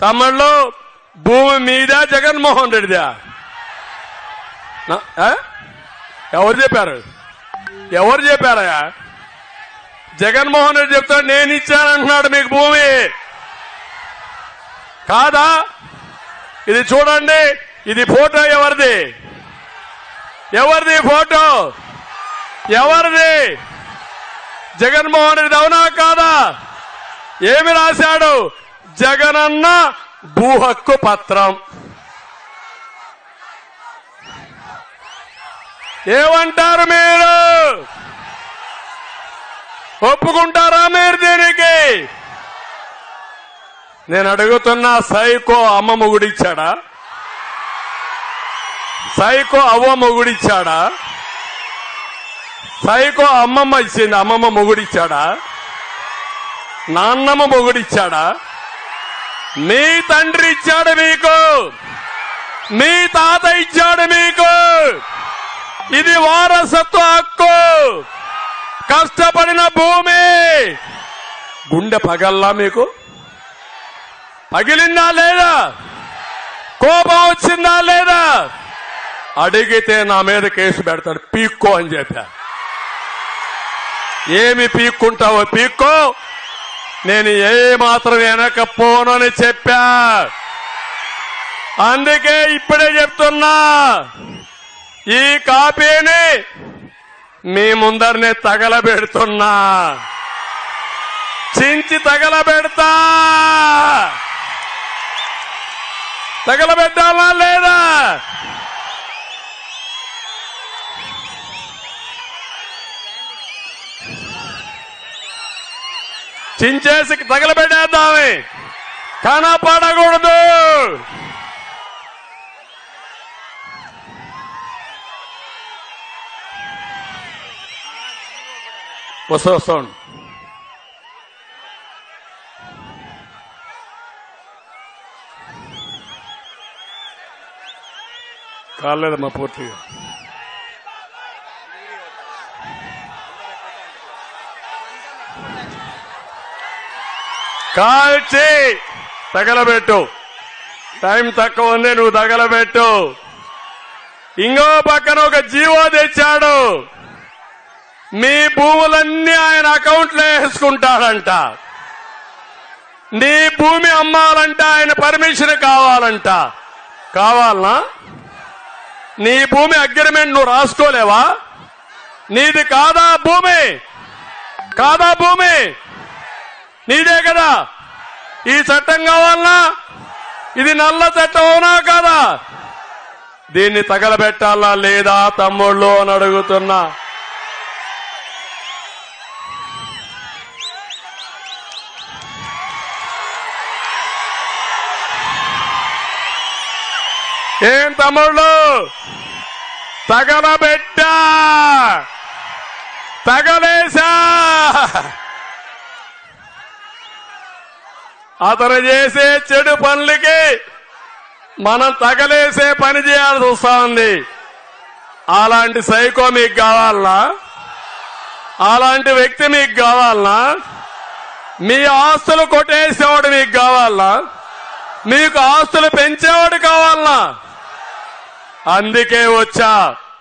తమిళ్లో భూమి మీద జగన్మోహన్ రెడ్డిదా? ఎవరు చెప్పారు? ఎవరు చెప్పారయ్యా? జగన్మోహన్ రెడ్డి చెప్తాడు నేను ఇచ్చానంటున్నాడు మీకు భూమి కాదా? ఇది చూడండి, ఇది ఫోటో ఎవరిది? ఎవరిది ఫోటో? ఎవరిది? జగన్మోహన్ రెడ్డి అవునా కాదా? ఏమి రాశాడు? జగనన్న భూ హక్కు పత్రం. ఏమంటారు మీరు? ఒప్పుకుంటారా మీరు దీనికి? నేను అడుగుతున్నా, సైకో అమ్మ మొగుడిచ్చాడా? సైకో అవ్వ మొగుడిచ్చాడా? సైకో అమ్మమ్మ ఇచ్చింది, అమ్మమ్మ మొగుడిచ్చాడా? నాన్నమ్మ మొగుడిచ్చాడా? మీ తండ్రి ఇచ్చాడు మీకు, మీ తాత ఇచ్చాడు మీకు. ఇది వారసత్వ హక్కు, కష్టపడిన భూమి. గుండె పగల్లా మీకు? పగిలిందా లేదా? కోపం వచ్చిందా లేదా? అడిగితే నా మీద కేసు పెడతాడు, పీక్కో అని చెప్పా. ఏమి పీక్కుంటావో పీక్కో, నేను ఏ మాత్రం వెనకపోనని చెప్పా. అందుకే ఇప్పుడే చెప్తున్నా, ఈ కాపీని మీ ముందరనే తగలబెడుతున్నా, చించి తగలబెడతా. తగలబెట్టాలా లేదా? చించేసి తగలబెట్టేద్దామే, కనపడకూడదు. వస్తాను. కాలేదమ్మా పూర్తిగా. కాల్చి తగలబెట్టు. టైం తక్కువ ఉంది, నువ్వు తగలబెట్టు. ఇంకో పక్కన ఒక జీవో తెచ్చాడు, మీ భూములన్నీ ఆయన అకౌంట్లో వేసుకుంటాడంట. నీ భూమి అమ్మాలంట ఆయన పర్మిషన్ కావాలంట. కావాలనా? నీ భూమి అగ్రిమెంట్ నువ్వు రాసుకోలేవా? నీది కాదా భూమి? కాదా భూమి? నీదే కదా. ఈ చట్టం కావాలనా? ఇది నల్ల చట్టం అవునా కాదా? దీన్ని తగలబెట్టాలా లేదా తమ్ముళ్ళు అని అడుగుతున్నా. ఏం తమ్ముళ్ళు, తగలబెట్టా, తగలేసా. అతను చేసే చెడు పనులకి మనం తగలేసే పని చేయాల్సి వస్తా ఉంది. అలాంటి సైకో మీకు కావాలనా? అలాంటి వ్యక్తి మీకు కావాలనా? మీ ఆస్తులు కొట్టేసేవాడు మీకు కావాలనా? మీకు ఆస్తులు పెంచేవాడు కావాలనా? అందుకే వచ్చా.